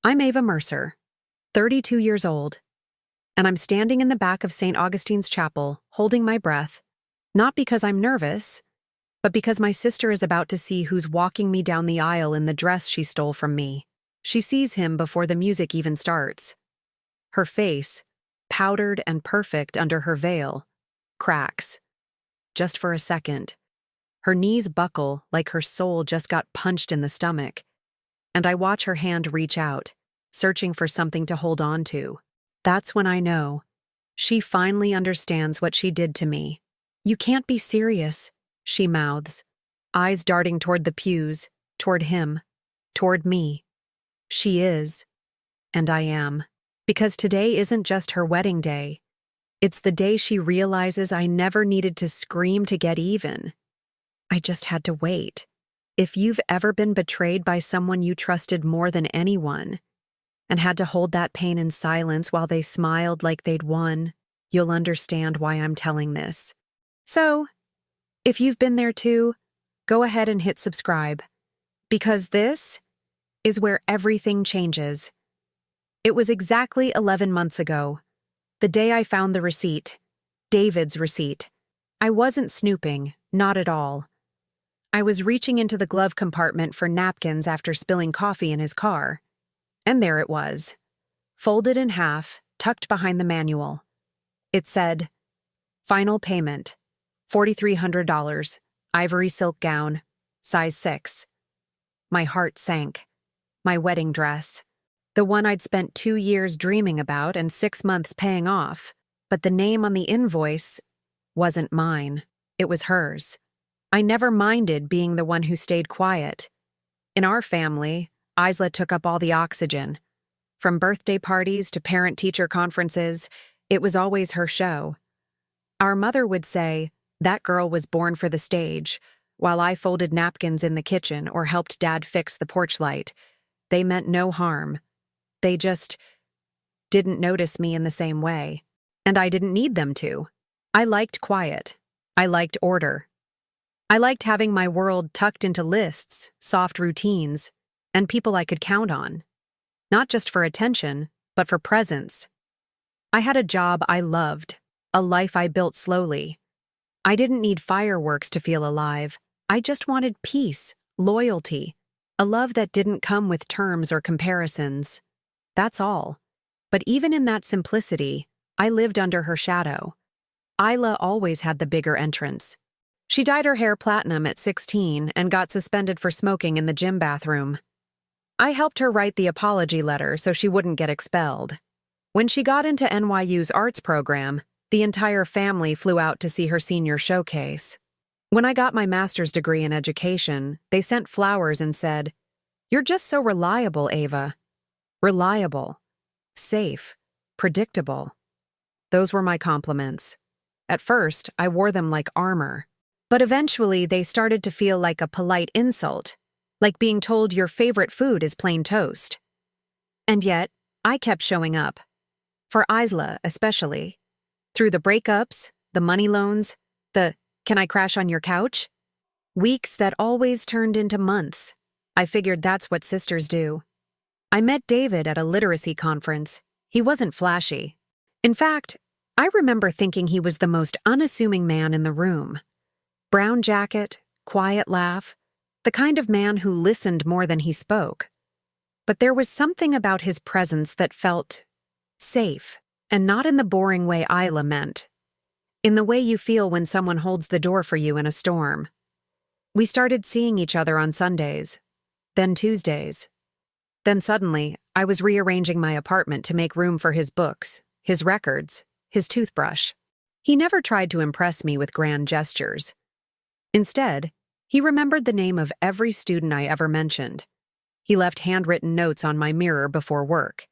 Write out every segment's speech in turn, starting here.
I'm Ava Mercer, 32 years old, and I'm standing in the back of St. Augustine's Chapel, holding my breath, not because I'm nervous, but because my sister is about to see who's walking me down the aisle in the dress she stole from me. She sees him before the music even starts. Her face, powdered and perfect under her veil, cracks. Just for a second. Her knees buckle like her soul just got punched in the stomach, and I watch her hand reach out, searching for something to hold on to. That's when I know. She finally understands what she did to me. "You can't be serious," she mouths, eyes darting toward the pews, toward him, toward me. She is, and I am. Because today isn't just her wedding day. It's the day she realizes I never needed to scream to get even. I just had to wait. If you've ever been betrayed by someone you trusted more than anyone, and had to hold that pain in silence while they smiled like they'd won, you'll understand why I'm telling this. So, if you've been there too, go ahead and hit subscribe, because this is where everything changes. It was exactly 11 months ago, the day I found the receipt, David's receipt. I wasn't snooping, not at all. I was reaching into the glove compartment for napkins after spilling coffee in his car. And there it was, folded in half, tucked behind the manual. It said, "Final payment, $4,300, ivory silk gown, size 6. My heart sank. My wedding dress. The one I'd spent 2 years dreaming about and 6 months paying off. But the name on the invoice wasn't mine. It was hers. I never minded being the one who stayed quiet. In our family, Isla took up all the oxygen. From birthday parties to parent-teacher conferences, it was always her show. Our mother would say, "That girl was born for the stage," while I folded napkins in the kitchen or helped Dad fix the porch light. They meant no harm. They just didn't notice me in the same way. And I didn't need them to. I liked quiet. I liked order. I liked having my world tucked into lists, soft routines, and people I could count on. Not just for attention, but for presence. I had a job I loved, a life I built slowly. I didn't need fireworks to feel alive. I just wanted peace, loyalty, a love that didn't come with terms or comparisons. That's all. But even in that simplicity, I lived under her shadow. Isla always had the bigger entrance. She dyed her hair platinum at 16 and got suspended for smoking in the gym bathroom. I helped her write the apology letter so she wouldn't get expelled. When she got into NYU's arts program, the entire family flew out to see her senior showcase. When I got my master's degree in education, they sent flowers and said, "You're just so reliable, Ava." Reliable, safe, predictable. Those were my compliments. At first, I wore them like armor. But eventually, they started to feel like a polite insult, like being told your favorite food is plain toast. And yet, I kept showing up. For Isla, especially. Through the breakups, the money loans, the "can I crash on your couch?" Weeks that always turned into months. I figured that's what sisters do. I met David at a literacy conference. He wasn't flashy. In fact, I remember thinking he was the most unassuming man in the room. Brown jacket, quiet laugh, the kind of man who listened more than he spoke. But there was something about his presence that felt safe, and not in the boring way Isla meant. In the way you feel when someone holds the door for you in a storm. We started seeing each other on Sundays, then Tuesdays. Then suddenly, I was rearranging my apartment to make room for his books, his records, his toothbrush. He never tried to impress me with grand gestures. Instead, he remembered the name of every student I ever mentioned. He left handwritten notes on my mirror before work.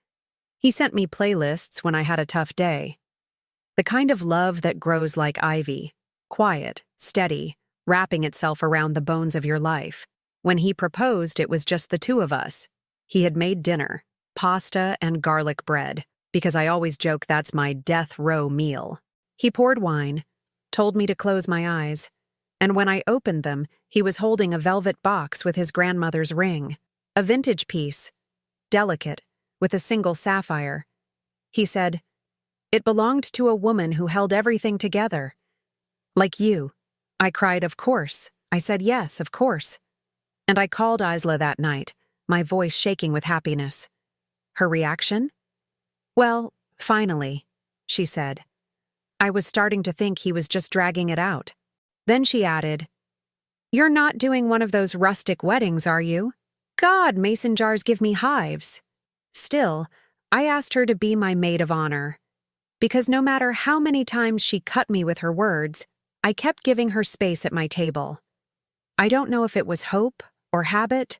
He sent me playlists when I had a tough day. The kind of love that grows like ivy, quiet, steady, wrapping itself around the bones of your life. When he proposed, it was just the two of us. He had made dinner, pasta and garlic bread, because I always joke that's my death row meal. He poured wine, told me to close my eyes, and when I opened them, he was holding a velvet box with his grandmother's ring, a vintage piece, delicate, with a single sapphire. He said, "It belonged to a woman who held everything together." "Like you." I cried, "Of course." I said, "Yes, of course." And I called Isla that night, my voice shaking with happiness. Her reaction? "Well, finally," she said. I was starting to think he was just dragging it out. Then she added, "You're not doing one of those rustic weddings, are you? God, mason jars give me hives." Still, I asked her to be my maid of honor. Because no matter how many times she cut me with her words, I kept giving her space at my table. I don't know if it was hope or habit,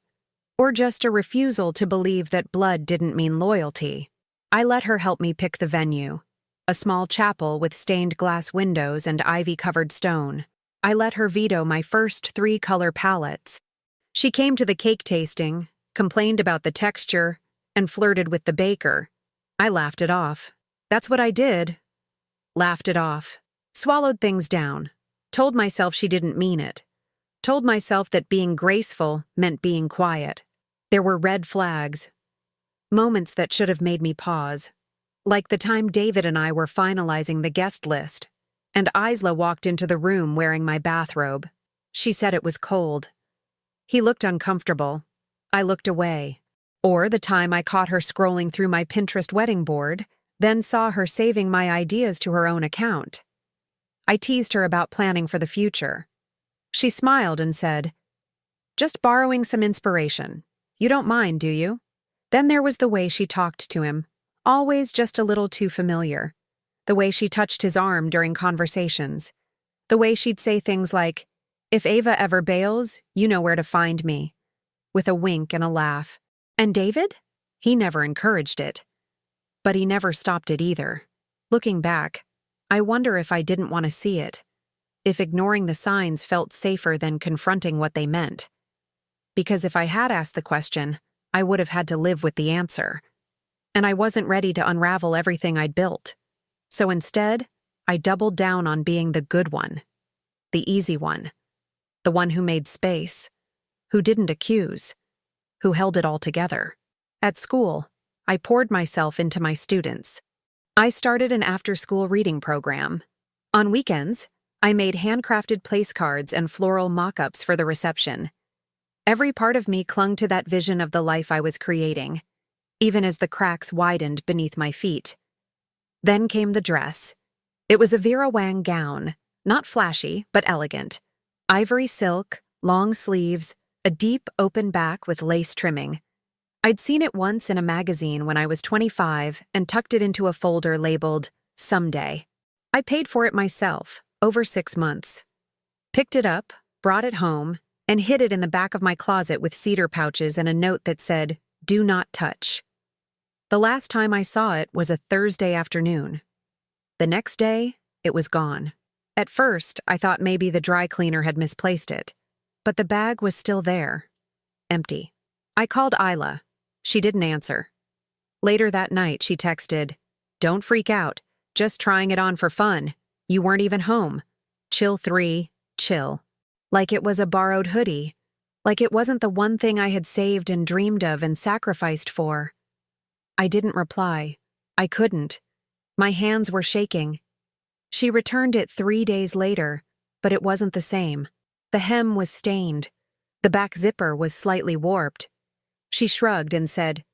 or just a refusal to believe that blood didn't mean loyalty. I let her help me pick the venue, a small chapel with stained glass windows and ivy-covered stone. I let her veto my first 3-color palettes. She came to the cake tasting, complained about the texture, and flirted with the baker. I laughed it off. That's what I did. Laughed it off. Swallowed things down. Told myself she didn't mean it. Told myself that being graceful meant being quiet. There were red flags. Moments that should have made me pause. Like the time David and I were finalizing the guest list, and Isla walked into the room wearing my bathrobe. She said it was cold. He looked uncomfortable. I looked away. Or the time I caught her scrolling through my Pinterest wedding board, then saw her saving my ideas to her own account. I teased her about planning for the future. She smiled and said, "Just borrowing some inspiration. You don't mind, do you?" Then there was the way she talked to him, always just a little too familiar. The way she touched his arm during conversations. The way she'd say things like, "If Ava ever bails, you know where to find me," with a wink and a laugh. And David? He never encouraged it. But he never stopped it either. Looking back, I wonder if I didn't want to see it. If ignoring the signs felt safer than confronting what they meant. Because if I had asked the question, I would have had to live with the answer. And I wasn't ready to unravel everything I'd built. So instead, I doubled down on being the good one. The easy one. The one who made space. Who didn't accuse. Who held it all together. At school, I poured myself into my students. I started an after-school reading program. On weekends, I made handcrafted place cards and floral mock-ups for the reception. Every part of me clung to that vision of the life I was creating, even as the cracks widened beneath my feet. Then came the dress. It was a Vera Wang gown, not flashy, but elegant. Ivory silk, long sleeves, a deep open back with lace trimming. I'd seen it once in a magazine when I was 25 and tucked it into a folder labeled, "Someday." I paid for it myself, over 6 months. Picked it up, brought it home, and hid it in the back of my closet with cedar pouches and a note that said, "Do not touch." The last time I saw it was a Thursday afternoon. The next day, it was gone. At first, I thought maybe the dry cleaner had misplaced it, but the bag was still there, empty. I called Isla. She didn't answer. Later that night, she texted, "Don't freak out. Just trying it on for fun. You weren't even home. Chill 3, chill." Like it was a borrowed hoodie. Like it wasn't the one thing I had saved and dreamed of and sacrificed for. I didn't reply. I couldn't. My hands were shaking. She returned it 3 days later, but it wasn't the same. The hem was stained. The back zipper was slightly warped. She shrugged and said,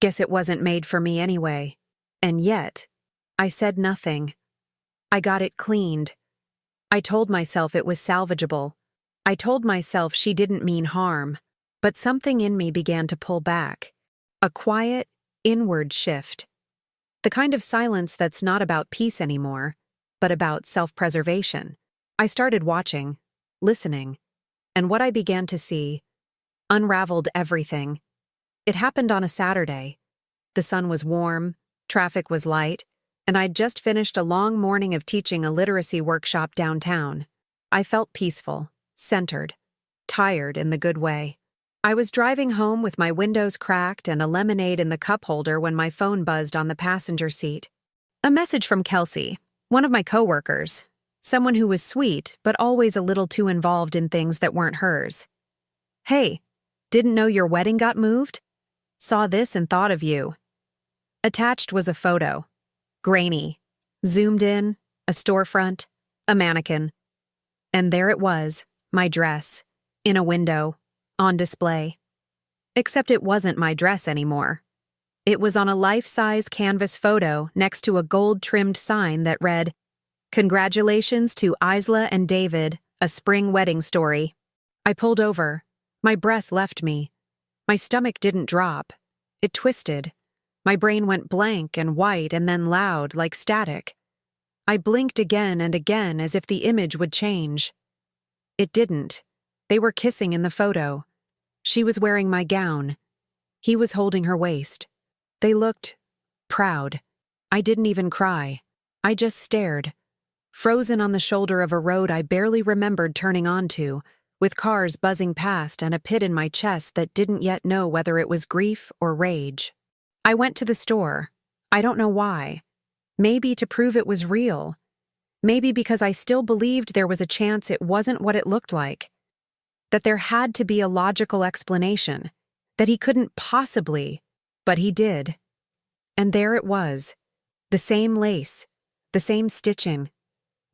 "Guess it wasn't made for me anyway." And yet, I said nothing. I got it cleaned. I told myself it was salvageable. I told myself she didn't mean harm. But something in me began to pull back. A quiet, inward shift. The kind of silence that's not about peace anymore, but about self-preservation. I started watching, listening, and what I began to see unraveled everything. It happened on a Saturday. The sun was warm, traffic was light, and I'd just finished a long morning of teaching a literacy workshop downtown. I felt peaceful, centered, tired in the good way. I was driving home with my windows cracked and a lemonade in the cup holder when my phone buzzed on the passenger seat. A message from Kelsey, one of my coworkers, someone who was sweet but always a little too involved in things that weren't hers. "Hey, didn't know your wedding got moved? Saw this and thought of you. Attached was a photo. Grainy. Zoomed in, a storefront, a mannequin. And there it was, my dress, in a window, on display. Except it wasn't my dress anymore. It was on a life-size canvas photo next to a gold-trimmed sign that read, "Congratulations to Isla and David, a spring wedding story." I pulled over. My breath left me. My stomach didn't drop. It twisted. My brain went blank and white and then loud, like static. I blinked again and again as if the image would change. It didn't. They were kissing in the photo. She was wearing my gown. He was holding her waist. They looked proud. I didn't even cry. I just stared, frozen on the shoulder of a road I barely remembered turning onto, with cars buzzing past and a pit in my chest that didn't yet know whether it was grief or rage. I went to the store. I don't know why. Maybe to prove it was real. Maybe because I still believed there was a chance it wasn't what it looked like. That there had to be a logical explanation. That he couldn't possibly, but he did. And there it was. The same lace. The same stitching.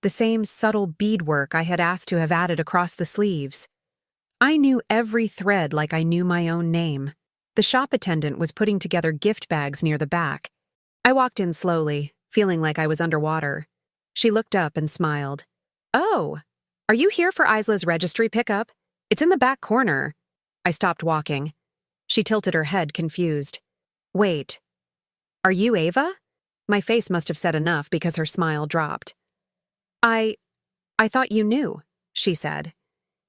The same subtle beadwork I had asked to have added across the sleeves. I knew every thread like I knew my own name. The shop attendant was putting together gift bags near the back. I walked in slowly, feeling like I was underwater. She looked up and smiled. "Oh, are you here for Isla's registry pickup? It's in the back corner." I stopped walking. She tilted her head, confused. "Wait, are you Ava?" My face must have said enough because her smile dropped. I thought you knew," she said.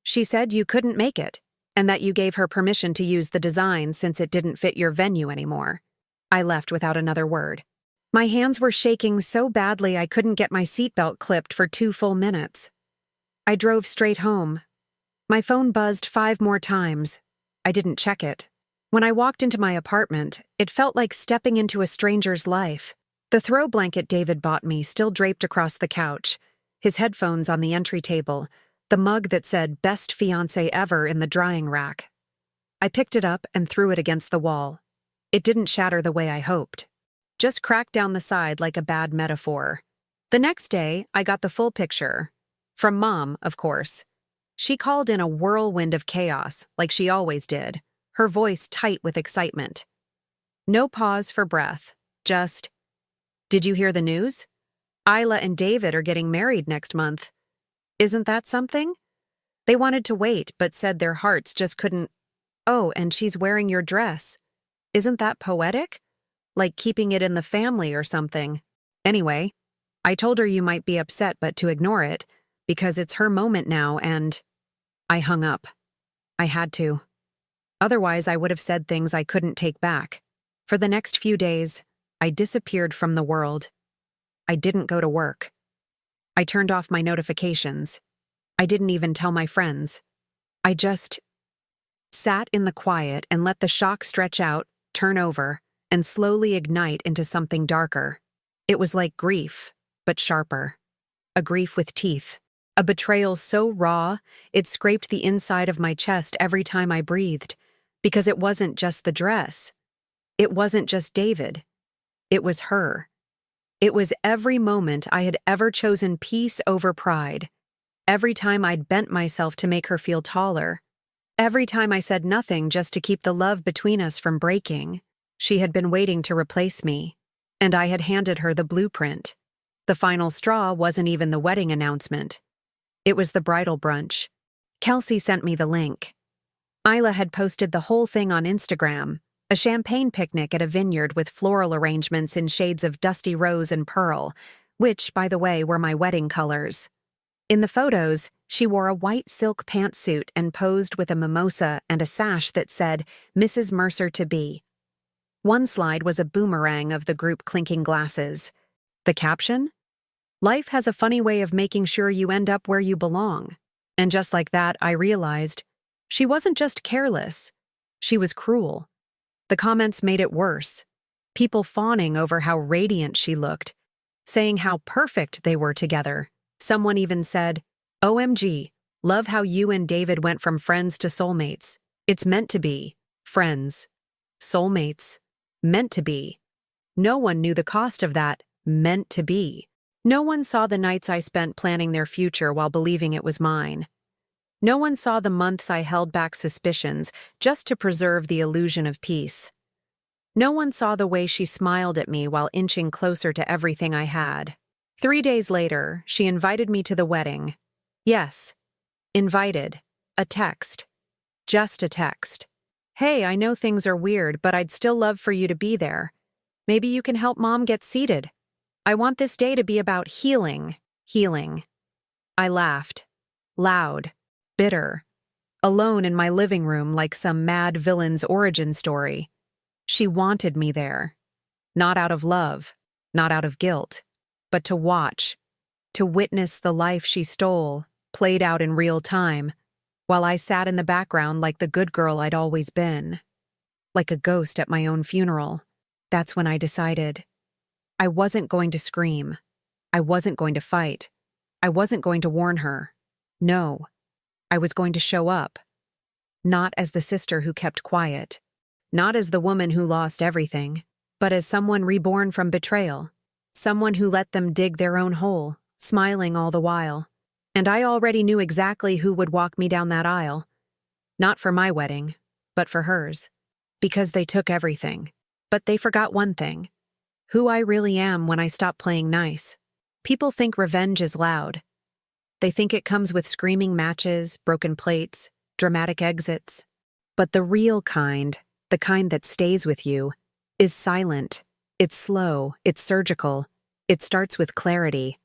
"She said you couldn't make it, and that you gave her permission to use the design since it didn't fit your venue anymore." I left without another word. My hands were shaking so badly I couldn't get my seatbelt clipped for 2 full minutes. I drove straight home. My phone buzzed 5 more times. I didn't check it. When I walked into my apartment, it felt like stepping into a stranger's life. The throw blanket David bought me still draped across the couch, his headphones on the entry table, the mug that said "Best Fiancé Ever" in the drying rack. I picked it up and threw it against the wall. It didn't shatter the way I hoped. Just cracked down the side like a bad metaphor. The next day, I got the full picture. From Mom, of course. She called in a whirlwind of chaos, like she always did, her voice tight with excitement. No pause for breath, just, "Did you hear the news? Isla and David are getting married next month. Isn't that something? They wanted to wait, but said their hearts just couldn't. Oh, and she's wearing your dress. Isn't that poetic? Like keeping it in the family or something. Anyway, I told her you might be upset but to ignore it, because it's her moment now and..." I hung up. I had to. Otherwise, I would have said things I couldn't take back. For the next few days, I disappeared from the world. I didn't go to work. I turned off my notifications. I didn't even tell my friends. I just sat in the quiet and let the shock stretch out, turn over, and slowly ignite into something darker. It was like grief, but sharper. A grief with teeth. A betrayal so raw, it scraped the inside of my chest every time I breathed, because it wasn't just the dress. It wasn't just David. It was her. It was every moment I had ever chosen peace over pride. Every time I'd bent myself to make her feel taller. Every time I said nothing just to keep the love between us from breaking. She had been waiting to replace me, and I had handed her the blueprint. The final straw wasn't even the wedding announcement. It was the bridal brunch. Kelsey sent me the link. Isla had posted the whole thing on Instagram, a champagne picnic at a vineyard with floral arrangements in shades of dusty rose and pearl, which, by the way, were my wedding colors. In the photos, she wore a white silk pantsuit and posed with a mimosa and a sash that said, "Mrs. Mercer-to-be." One slide was a boomerang of the group clinking glasses. The caption? "Life has a funny way of making sure you end up where you belong." And just like that, I realized she wasn't just careless. She was cruel. The comments made it worse. People fawning over how radiant she looked, saying how perfect they were together. Someone even said, "OMG, love how you and David went from friends to soulmates. It's meant to be. Friends. Soulmates. Meant to be." No one knew the cost of that meant to be. No one saw the nights I spent planning their future while believing it was mine. No one saw the months I held back suspicions just to preserve the illusion of peace. No one saw the way she smiled at me while inching closer to everything I had. 3 days later, she invited me to the wedding. Yes, invited. A text. Just a text. Hey, I know things are weird, but I'd still love for you to be there. Maybe you can help Mom get seated. I want this day to be about healing. Healing. I laughed. Loud. Bitter. Alone in my living room like some mad villain's origin story. She wanted me there. Not out of love. Not out of guilt. But to watch. To witness the life she stole, played out in real time, while I sat in the background like the good girl I'd always been. Like a ghost at my own funeral. That's when I decided. I wasn't going to scream. I wasn't going to fight. I wasn't going to warn her. No. I was going to show up. Not as the sister who kept quiet. Not as the woman who lost everything, but as someone reborn from betrayal. Someone who let them dig their own hole, smiling all the while. And I already knew exactly who would walk me down that aisle. Not for my wedding, but for hers. Because they took everything. But they forgot one thing. Who I really am when I stop playing nice. People think revenge is loud. They think it comes with screaming matches, broken plates, dramatic exits. But the real kind, the kind that stays with you, is silent. It's slow, it's surgical. It starts with clarity.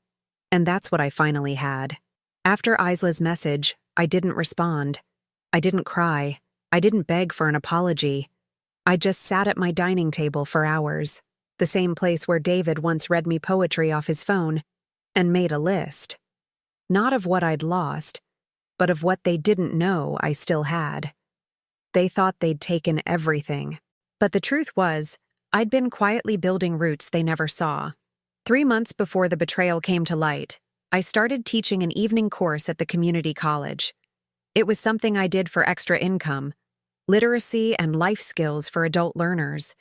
And that's what I finally had. After Isla's message, I didn't respond. I didn't cry. I didn't beg for an apology. I just sat at my dining table for hours, the same place where David once read me poetry off his phone, and made a list. Not of what I'd lost, but of what they didn't know I still had. They thought they'd taken everything. But the truth was, I'd been quietly building roots they never saw. 3 months before the betrayal came to light, I started teaching an evening course at the community college. It was something I did for extra income, literacy and life skills for adult learners.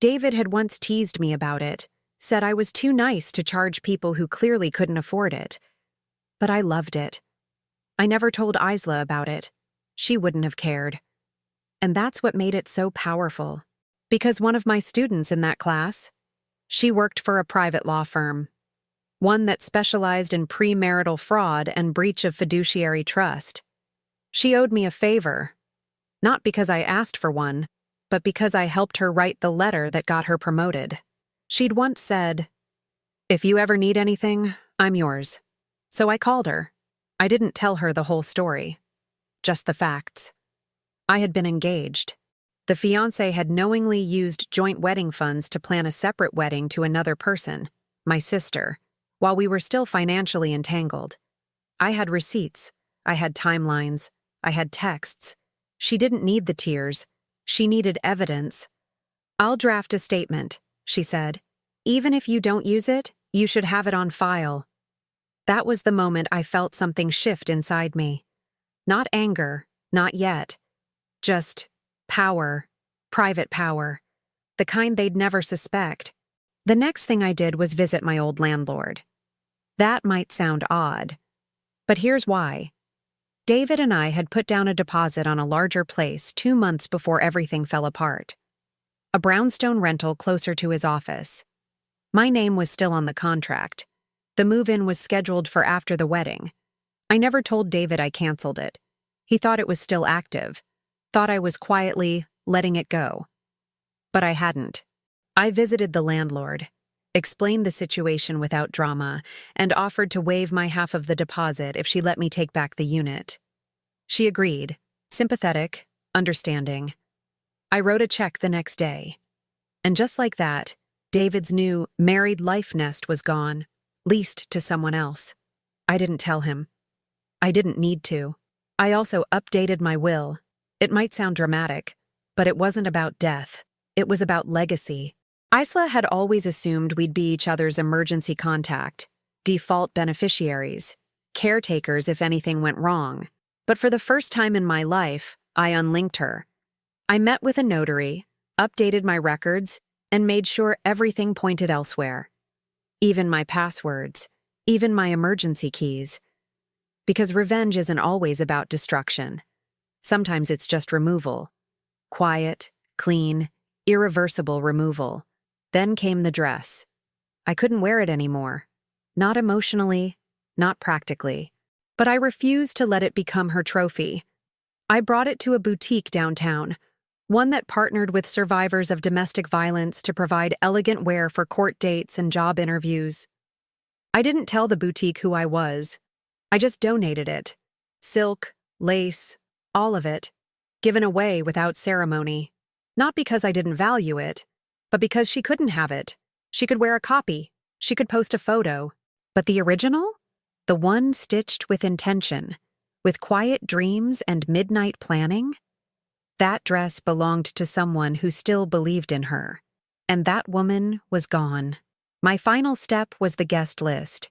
David had once teased me about it, said I was too nice to charge people who clearly couldn't afford it. But I loved it. I never told Isla about it. She wouldn't have cared. And that's what made it so powerful. Because one of my students in that class, she worked for a private law firm. One that specialized in premarital fraud and breach of fiduciary trust. She owed me a favor. Not because I asked for one, but because I helped her write the letter that got her promoted. She'd once said, "If you ever need anything, I'm yours." So I called her. I didn't tell her the whole story. Just the facts. I had been engaged. The fiancé had knowingly used joint wedding funds to plan a separate wedding to another person, my sister, while we were still financially entangled. I had receipts. I had timelines. I had texts. She didn't need the tears. She needed evidence. "I'll draft a statement," she said. "Even if you don't use it, you should have it on file." That was the moment I felt something shift inside me. Not anger, not yet. Just power, private power, the kind they'd never suspect. The next thing I did was visit my old landlord. That might sound odd, but here's why. David and I had put down a deposit on a larger place 2 months before everything fell apart. A brownstone rental closer to his office. My name was still on the contract. The move-in was scheduled for after the wedding. I never told David I canceled it. He thought it was still active. Thought I was quietly letting it go. But I hadn't. I visited the landlord, explained the situation without drama, and offered to waive my half of the deposit if she let me take back the unit. She agreed, sympathetic, understanding. I wrote a check the next day. And just like that, David's new married life nest was gone, leased to someone else. I didn't tell him. I didn't need to. I also updated my will. It might sound dramatic, but it wasn't about death. It was about legacy. Isla had always assumed we'd be each other's emergency contact, default beneficiaries, caretakers if anything went wrong. But for the first time in my life, I unlinked her. I met with a notary, updated my records, and made sure everything pointed elsewhere. Even my passwords, even my emergency keys. Because revenge isn't always about destruction. Sometimes it's just removal. Quiet, clean, irreversible removal. Then came the dress. I couldn't wear it anymore. Not emotionally, not practically. But I refused to let it become her trophy. I brought it to a boutique downtown, one that partnered with survivors of domestic violence to provide elegant wear for court dates and job interviews. I didn't tell the boutique who I was. I just donated it. Silk, lace, all of it, given away without ceremony. Not because I didn't value it, but because she couldn't have it. She could wear a copy. She could post a photo. But the original? The one stitched with intention, with quiet dreams and midnight planning? That dress belonged to someone who still believed in her. And that woman was gone. My final step was the guest list.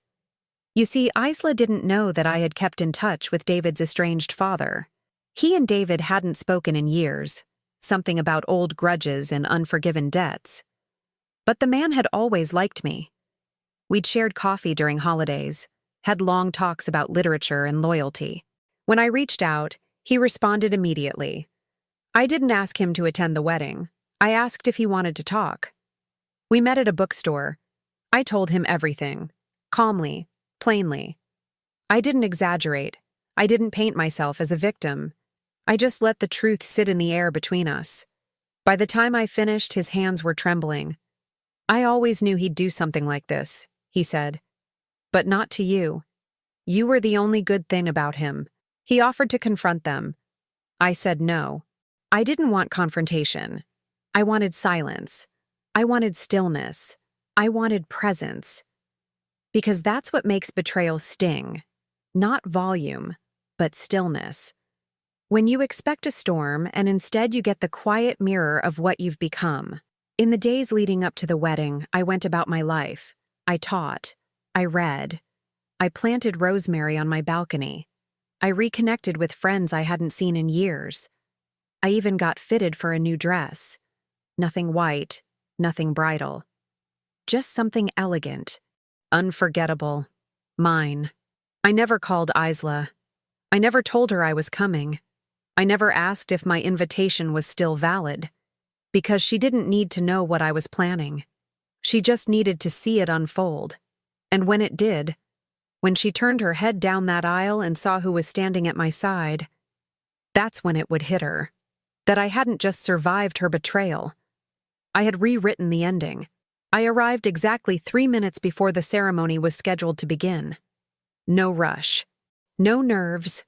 You see, Isla didn't know that I had kept in touch with David's estranged father. He and David hadn't spoken in years, something about old grudges and unforgiven debts. But the man had always liked me. We'd shared coffee during holidays, had long talks about literature and loyalty. When I reached out, he responded immediately. I didn't ask him to attend the wedding. I asked if he wanted to talk. We met at a bookstore. I told him everything, calmly, plainly. I didn't exaggerate. I didn't paint myself as a victim. I just let the truth sit in the air between us. By the time I finished, his hands were trembling. I always knew he'd do something like this, he said. But not to you. You were the only good thing about him. He offered to confront them. I said no. I didn't want confrontation. I wanted silence. I wanted stillness. I wanted presence. Because that's what makes betrayal sting. Not volume, but stillness. When you expect a storm and instead you get the quiet mirror of what you've become. In the days leading up to the wedding, I went about my life. I taught. I read. I planted rosemary on my balcony. I reconnected with friends I hadn't seen in years. I even got fitted for a new dress. Nothing white, nothing bridal. Just something elegant, unforgettable, mine. I never called Isla. I never told her I was coming. I never asked if my invitation was still valid, because she didn't need to know what I was planning. She just needed to see it unfold. And when it did, when she turned her head down that aisle and saw who was standing at my side, that's when it would hit her. That I hadn't just survived her betrayal. I had rewritten the ending. I arrived exactly 3 minutes before the ceremony was scheduled to begin. No rush. No nerves.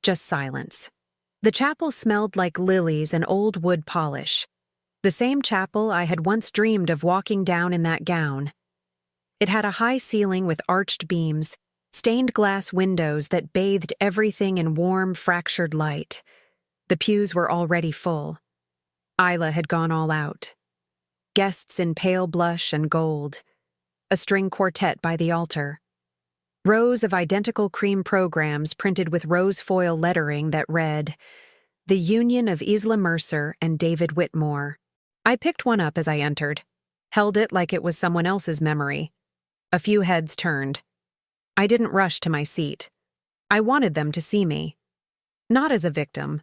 Just silence. The chapel smelled like lilies and old wood polish. The same chapel I had once dreamed of walking down in that gown. It had a high ceiling with arched beams, stained glass windows that bathed everything in warm, fractured light. The pews were already full. Isla had gone all out. Guests in pale blush and gold. A string quartet by the altar. Rows of identical cream programs printed with rose foil lettering that read, "The Union of Isla Mercer and David Whitmore." I picked one up as I entered, held it like it was someone else's memory. A few heads turned. I didn't rush to my seat. I wanted them to see me. Not as a victim,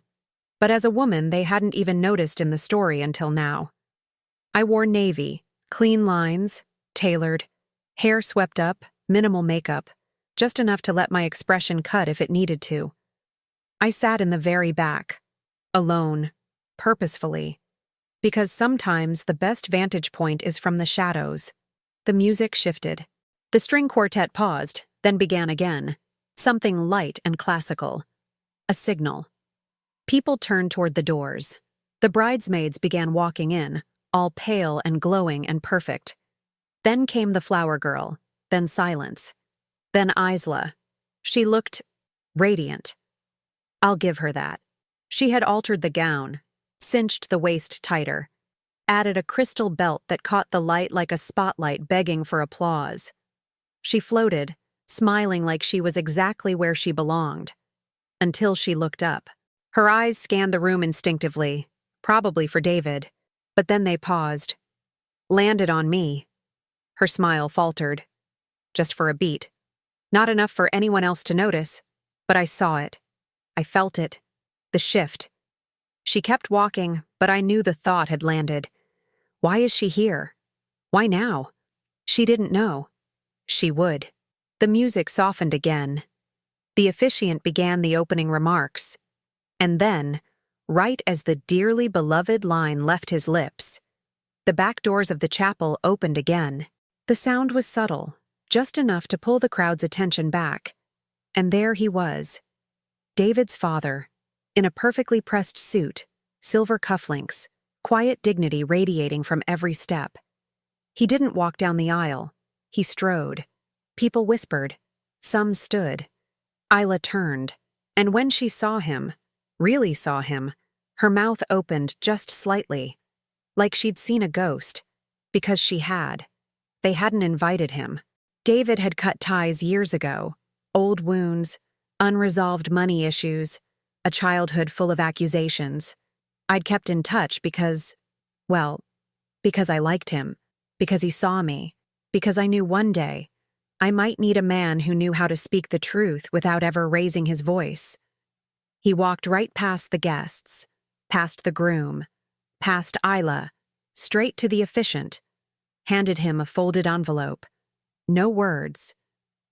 but as a woman they hadn't even noticed in the story until now. I wore navy, clean lines, tailored, hair swept up, minimal makeup, just enough to let my expression cut if it needed to. I sat in the very back, alone, purposefully, because sometimes the best vantage point is from the shadows. The music shifted. The string quartet paused, then began again, something light and classical. A signal. People turned toward the doors. The bridesmaids began walking in, all pale and glowing and perfect. Then came the flower girl, then silence. Then Isla. She looked radiant. I'll give her that. She had altered the gown, cinched the waist tighter, added a crystal belt that caught the light like a spotlight begging for applause. She floated, smiling like she was exactly where she belonged, until she looked up. Her eyes scanned the room instinctively, probably for David, but then they paused. landed on me. Her smile faltered. Just for a beat. Not enough for anyone else to notice, but I saw it. I felt it. The shift. She kept walking, but I knew the thought had landed. Why is she here? Why now? She didn't know. She would. The music softened again. The officiant began the opening remarks. And then, right as the dearly beloved line left his lips, the back doors of the chapel opened again. The sound was subtle, just enough to pull the crowd's attention back. And there he was. David's father, in a perfectly pressed suit, silver cufflinks, quiet dignity radiating from every step. He didn't walk down the aisle. He strode. People whispered. Some stood. Isla turned, and when she saw him, really saw him, her mouth opened just slightly, like she'd seen a ghost, because she had. They hadn't invited him. David had cut ties years ago. Old wounds, unresolved money issues, a childhood full of accusations. I'd kept in touch because I liked him, because he saw me, because I knew one day I might need a man who knew how to speak the truth without ever raising his voice. He walked right past the guests, past the groom, past Isla, straight to the officiant, handed him a folded envelope. No words,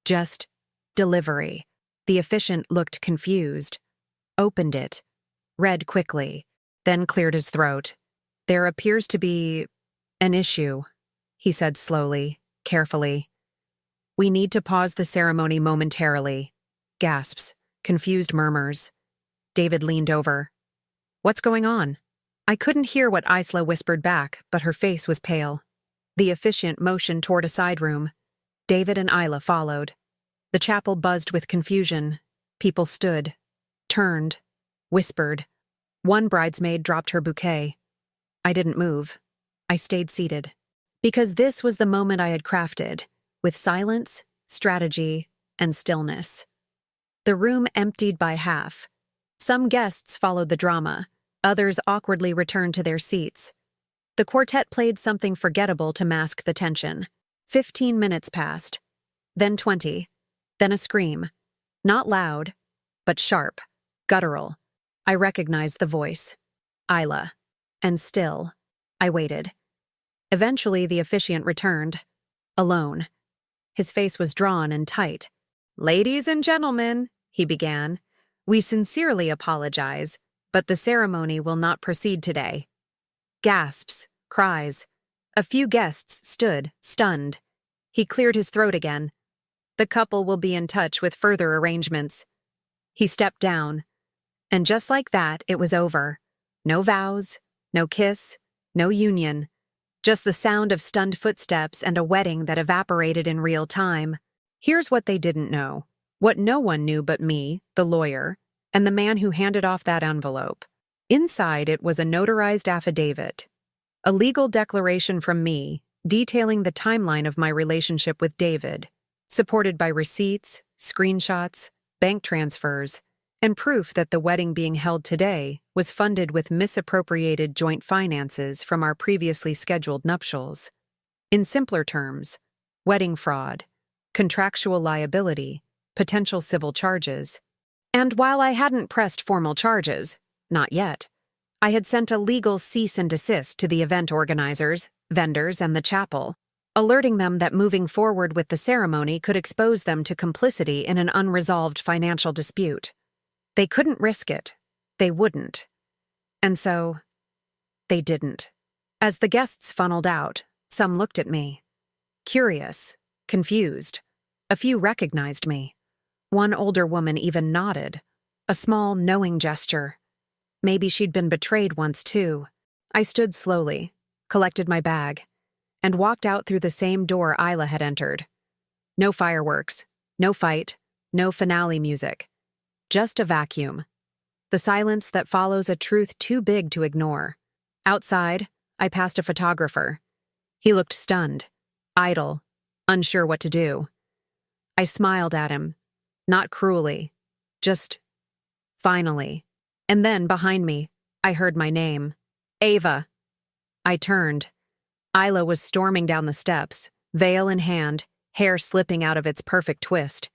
just delivery. The officiant looked confused, opened it, read quickly, then cleared his throat. There appears to be an issue, he said slowly, carefully. We need to pause the ceremony momentarily. Gasps, confused murmurs. David leaned over. What's going on? I couldn't hear what Isla whispered back, but her face was pale. The officiant motioned toward a side room. David and Isla followed. The chapel buzzed with confusion. People stood, turned, whispered. One bridesmaid dropped her bouquet. I didn't move. I stayed seated. Because this was the moment I had crafted, with silence, strategy, and stillness. The room emptied by half. Some guests followed the drama. Others awkwardly returned to their seats. The quartet played something forgettable to mask the tension. 15 minutes passed. Then 20. Then a scream. Not loud, but sharp, guttural. I recognized the voice. Isla. And still, I waited. Eventually, the officiant returned. Alone. His face was drawn and tight. Ladies and gentlemen, he began, we sincerely apologize, but the ceremony will not proceed today. Gasps, cries. A few guests stood, stunned. He cleared his throat again. The couple will be in touch with further arrangements. He stepped down. And just like that, it was over. No vows, no kiss, no union. Just the sound of stunned footsteps and a wedding that evaporated in real time. Here's what they didn't know. What no one knew but me, the lawyer, and the man who handed off that envelope. Inside it was a notarized affidavit. A legal declaration from me, detailing the timeline of my relationship with David, supported by receipts, screenshots, bank transfers, and proof that the wedding being held today was funded with misappropriated joint finances from our previously scheduled nuptials. In simpler terms, wedding fraud, contractual liability, potential civil charges. And while I hadn't pressed formal charges, not yet, I had sent a legal cease and desist to the event organizers, vendors, and the chapel, alerting them that moving forward with the ceremony could expose them to complicity in an unresolved financial dispute. They couldn't risk it. They wouldn't. And so, they didn't. As the guests funneled out, some looked at me. Curious, confused. A few recognized me. One older woman even nodded. A small, knowing gesture. Maybe she'd been betrayed once, too. I stood slowly, collected my bag, and walked out through the same door Isla had entered. No fireworks, no fight, no finale music. Just a vacuum. The silence that follows a truth too big to ignore. Outside, I passed a photographer. He looked stunned, idle, unsure what to do. I smiled at him, not cruelly, just, finally. And then, behind me, I heard my name. Ava. I turned. Isla was storming down the steps, veil in hand, hair slipping out of its perfect twist.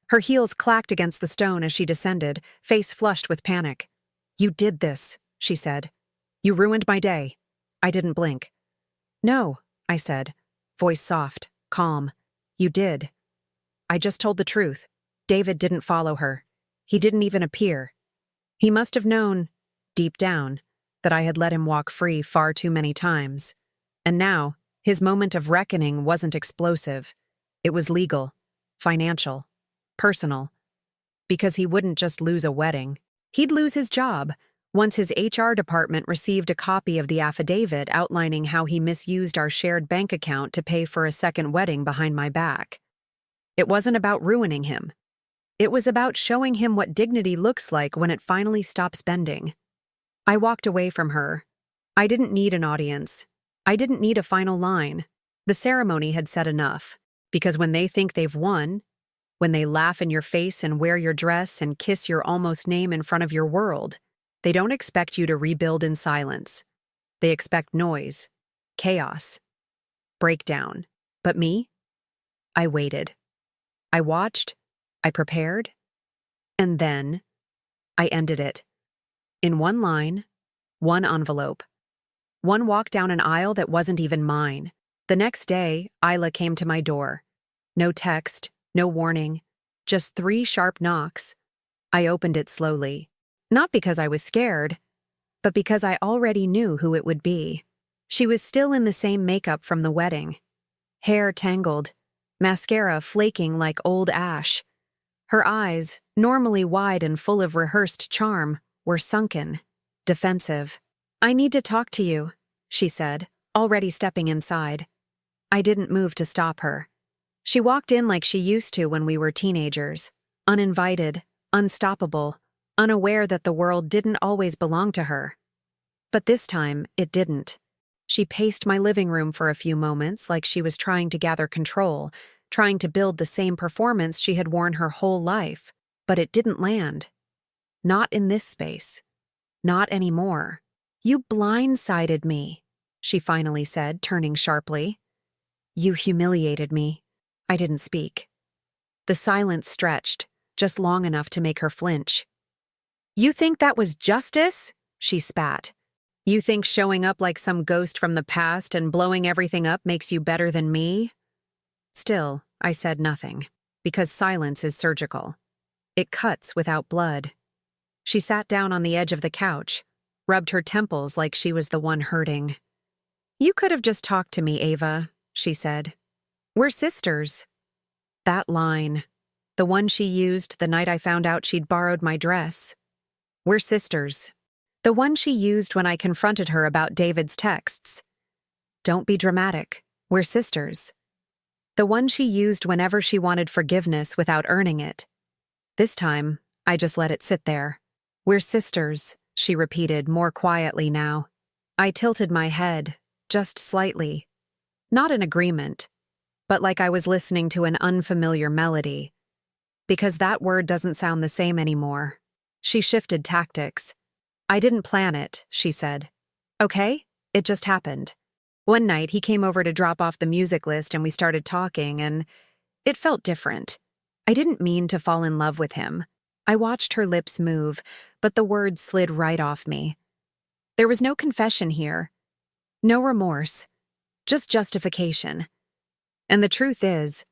Her heels clacked against the stone as she descended, face flushed with panic. "You did this," she said. "You ruined my day." I didn't blink. "No," I said, voice soft, calm. "You did. I just told the truth. David didn't follow her. He didn't even appear. He must have known, deep down, that I had let him walk free far too many times. And now, his moment of reckoning wasn't explosive. It was legal, financial, personal. Because he wouldn't just lose a wedding. He'd lose his job once his HR department received a copy of the affidavit outlining how he misused our shared bank account to pay for a second wedding behind my back. It wasn't about ruining him. It was about showing him what dignity looks like when it finally stops bending. I walked away from her. I didn't need an audience. I didn't need a final line. The ceremony had said enough, because when they think they've won, when they laugh in your face and wear your dress and kiss your almost name in front of your world, they don't expect you to rebuild in silence. They expect noise, chaos, breakdown. But me? I waited. I watched. I prepared. And then I ended it. In one line, one envelope. One walk down an aisle that wasn't even mine. The next day, Isla came to my door. No text, no warning, just 3 sharp knocks. I opened it slowly. Not because I was scared, but because I already knew who it would be. She was still in the same makeup from the wedding. Hair tangled, mascara flaking like old ash. Her eyes, normally wide and full of rehearsed charm, were sunken, defensive. "I need to talk to you," she said, already stepping inside. I didn't move to stop her. She walked in like she used to when we were teenagers, uninvited, unstoppable, unaware that the world didn't always belong to her. But this time, it didn't. She paced my living room for a few moments like she was trying to gather control, trying to build the same performance she had worn her whole life, but it didn't land. Not in this space. Not anymore. "You blindsided me," she finally said, turning sharply. "You humiliated me." I didn't speak. The silence stretched, just long enough to make her flinch. "You think that was justice?" she spat. "You think showing up like some ghost from the past and blowing everything up makes you better than me?" Still, I said nothing, because silence is surgical. It cuts without blood. She sat down on the edge of the couch, rubbed her temples like she was the one hurting. "You could have just talked to me, Ava," she said. "We're sisters." That line, the one she used the night I found out she'd borrowed my dress. "We're sisters." The one she used when I confronted her about David's texts. "Don't be dramatic. We're sisters." The one she used whenever she wanted forgiveness without earning it. This time, I just let it sit there. "We're sisters," she repeated more quietly now. I tilted my head, just slightly. Not in agreement, but like I was listening to an unfamiliar melody. Because that word doesn't sound the same anymore. She shifted tactics. "I didn't plan it," she said. "Okay? It just happened. One night he came over to drop off the music list and we started talking, and it felt different. I didn't mean to fall in love with him." I watched her lips move, but the words slid right off me. There was no confession here. No remorse. Just justification. And the truth is,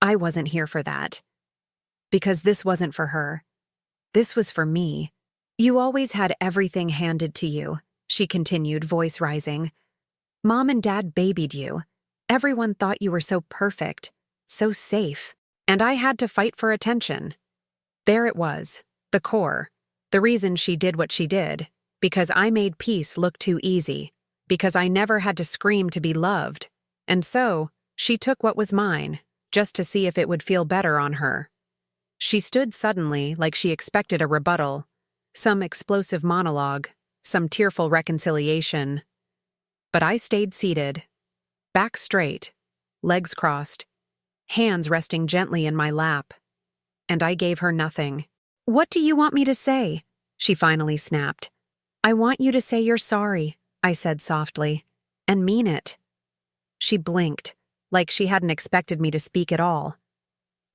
I wasn't here for that. Because this wasn't for her. This was for me. "You always had everything handed to you," she continued, voice rising. "Mom and Dad babied you. Everyone thought you were so perfect, so safe, and I had to fight for attention." There it was, the core, the reason she did what she did, because I made peace look too easy, because I never had to scream to be loved. And so, she took what was mine, just to see if it would feel better on her. She stood suddenly like she expected a rebuttal, some explosive monologue, some tearful reconciliation. But I stayed seated, back straight, legs crossed, hands resting gently in my lap. And I gave her nothing. "What do you want me to say?" she finally snapped. "I want you to say you're sorry," I said softly, "and mean it." She blinked, like she hadn't expected me to speak at all.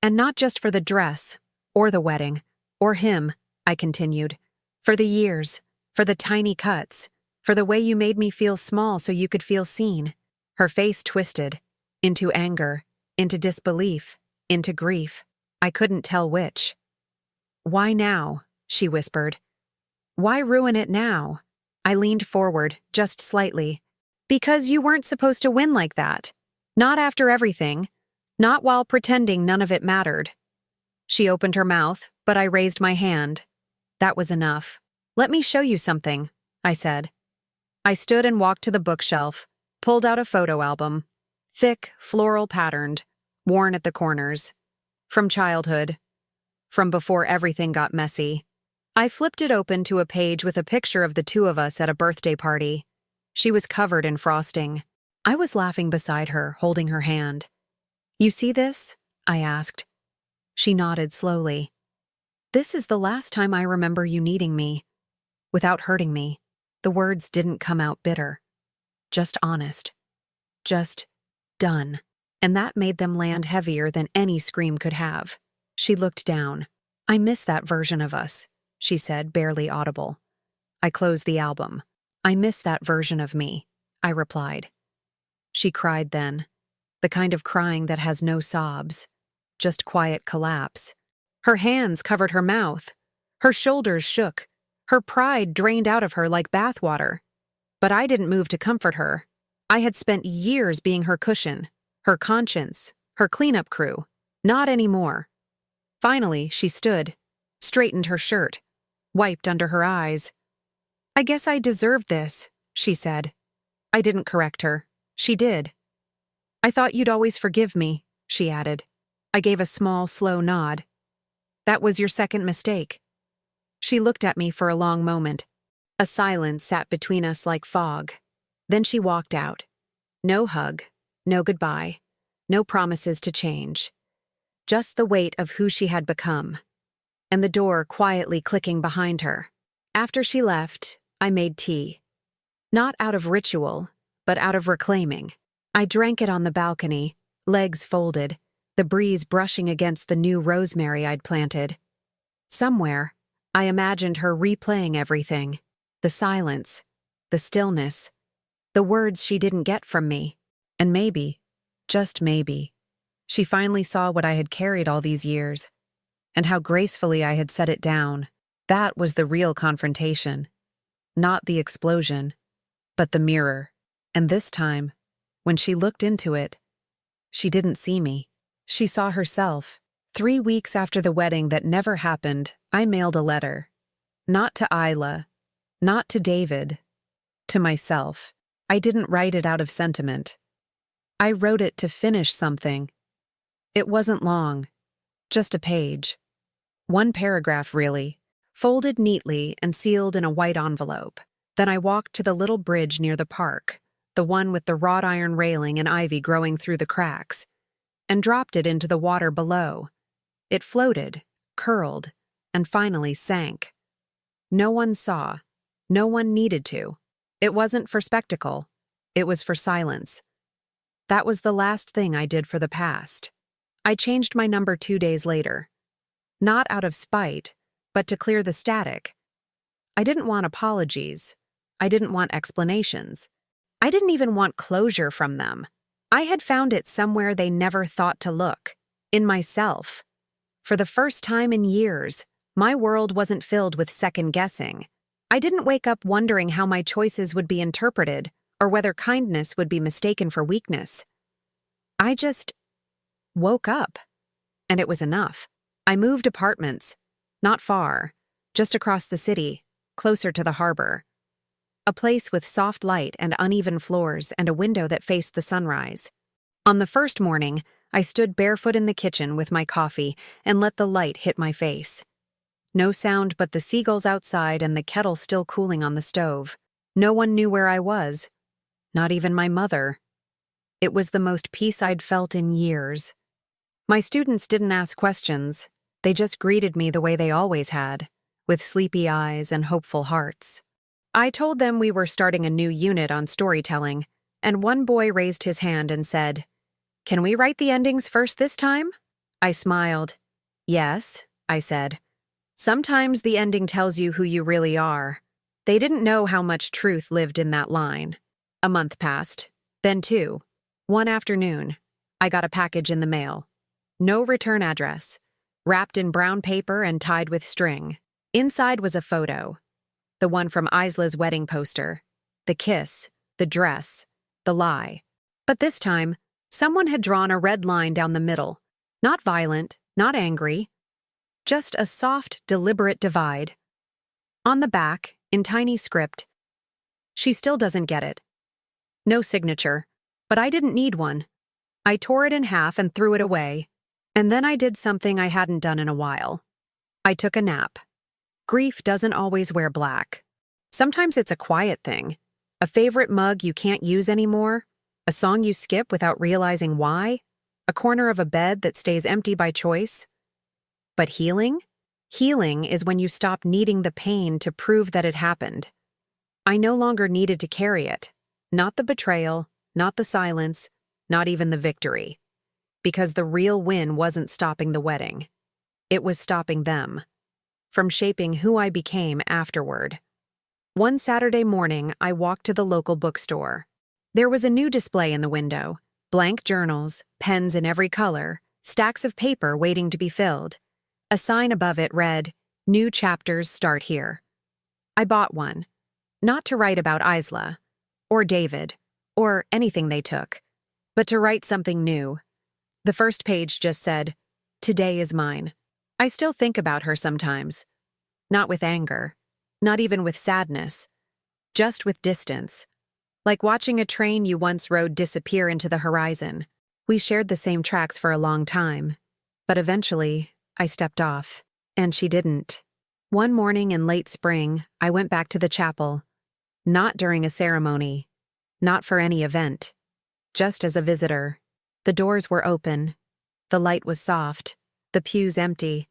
And not just for the dress, or the wedding, or him, I continued. For the years, for the tiny cuts, for the way you made me feel small so you could feel seen. Her face twisted, into anger, into disbelief, into grief. I couldn't tell which. Why now? She whispered. Why ruin it now? I leaned forward, just slightly. Because you weren't supposed to win like that. Not after everything. Not while pretending none of it mattered. She opened her mouth, but I raised my hand. That was enough. Let me show you something, I said. I stood and walked to the bookshelf, pulled out a photo album. Thick, floral patterned, worn at the corners. From childhood. From before everything got messy. I flipped it open to a page with a picture of the two of us at a birthday party. She was covered in frosting. I was laughing beside her, holding her hand. You see this? I asked. She nodded slowly. This is the last time I remember you needing me. Without hurting me. The words didn't come out bitter. Just honest. Just done. And that made them land heavier than any scream could have. She looked down. I miss that version of us, she said, barely audible. I closed the album. I miss that version of me, I replied. She cried then. The kind of crying that has no sobs. Just quiet collapse. Her hands covered her mouth. Her shoulders shook. Her pride drained out of her like bathwater. But I didn't move to comfort her. I had spent years being her cushion, her conscience, her cleanup crew. Not anymore. Finally, she stood, straightened her shirt, wiped under her eyes. I guess I deserved this, she said. I didn't correct her. She did. I thought you'd always forgive me, she added. I gave a small, slow nod. That was your second mistake. She looked at me for a long moment. A silence sat between us like fog. Then she walked out. No hug, no goodbye, no promises to change. Just the weight of who she had become. And the door quietly clicking behind her. After she left, I made tea. Not out of ritual, but out of reclaiming. I drank it on the balcony, legs folded, the breeze brushing against the new rosemary I'd planted. Somewhere, I imagined her replaying everything. The silence, the stillness, the words she didn't get from me. And maybe, just maybe, she finally saw what I had carried all these years, and how gracefully I had set it down. That was the real confrontation. Not the explosion, but the mirror. And this time, when she looked into it, she didn't see me. She saw herself. 3 weeks after the wedding that never happened, I mailed a letter. Not to Isla, not to David, to myself. I didn't write it out of sentiment. I wrote it to finish something. It wasn't long, just a page. One paragraph, really, folded neatly and sealed in a white envelope. Then I walked to the little bridge near the park, the one with the wrought iron railing and ivy growing through the cracks, and dropped it into the water below. It floated, curled, and finally sank. No one saw. No one needed to. It wasn't for spectacle. It was for silence. That was the last thing I did for the past. I changed my number 2 days later. Not out of spite, but to clear the static. I didn't want apologies. I didn't want explanations. I didn't even want closure from them. I had found it somewhere they never thought to look. In myself. For the first time in years, my world wasn't filled with second-guessing. I didn't wake up wondering how my choices would be interpreted or whether kindness would be mistaken for weakness. I just woke up, and it was enough. I moved apartments, not far, just across the city, closer to the harbor. A place with soft light and uneven floors and a window that faced the sunrise. On the first morning, I stood barefoot in the kitchen with my coffee and let the light hit my face. No sound but the seagulls outside and the kettle still cooling on the stove. No one knew where I was. Not even my mother. It was the most peace I'd felt in years. My students didn't ask questions. They just greeted me the way they always had, with sleepy eyes and hopeful hearts. I told them we were starting a new unit on storytelling, and one boy raised his hand and said, "Can we write the endings first this time?" I smiled. "Yes," I said. "Sometimes the ending tells you who you really are." They didn't know how much truth lived in that line. A month passed, then two. One afternoon, I got a package in the mail. No return address, wrapped in brown paper and tied with string. Inside was a photo, the one from Isla's wedding poster, the kiss, the dress, the lie. But this time, someone had drawn a red line down the middle. Not violent, not angry, just a soft, deliberate divide. On the back, in tiny script, "She still doesn't get it." No signature, but I didn't need one. I tore it in half and threw it away. And then I did something I hadn't done in a while. I took a nap. Grief doesn't always wear black. Sometimes it's a quiet thing. A favorite mug you can't use anymore, a song you skip without realizing why, a corner of a bed that stays empty by choice. But healing? Healing is when you stop needing the pain to prove that it happened. I no longer needed to carry it. Not the betrayal, not the silence, not even the victory. Because the real win wasn't stopping the wedding. It was stopping them from shaping who I became afterward. One Saturday morning, I walked to the local bookstore. There was a new display in the window, blank journals, pens in every color, stacks of paper waiting to be filled. A sign above it read, "New chapters start here." I bought one, not to write about Isla, or David, or anything they took, but to write something new. The first page just said, "Today is mine." I still think about her sometimes. Not with anger, not even with sadness, just with distance. Like watching a train you once rode disappear into the horizon. We shared the same tracks for a long time, but eventually, I stepped off, and she didn't. One morning in late spring, I went back to the chapel. Not during a ceremony, not for any event, just as a visitor. The doors were open. The light was soft, the pews empty.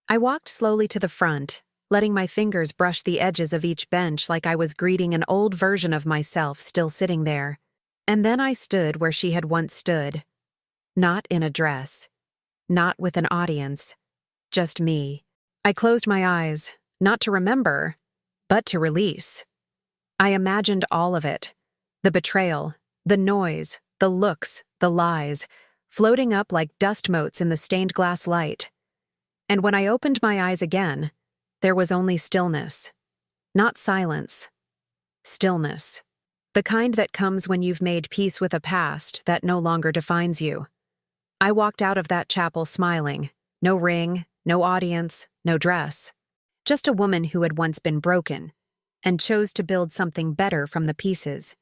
I walked slowly to the front, letting my fingers brush the edges of each bench like I was greeting an old version of myself still sitting there. And then I stood where she had once stood. Not in a dress. Not with an audience. Just me. I closed my eyes, not to remember, but to release. I imagined all of it. The betrayal, the noise, the looks, the lies, floating up like dust motes in the stained glass light. And when I opened my eyes again, there was only stillness. Not silence. Stillness. The kind that comes when you've made peace with a past that no longer defines you. I walked out of that chapel smiling. No ring, no audience, no dress. Just a woman who had once been broken and chose to build something better from the pieces.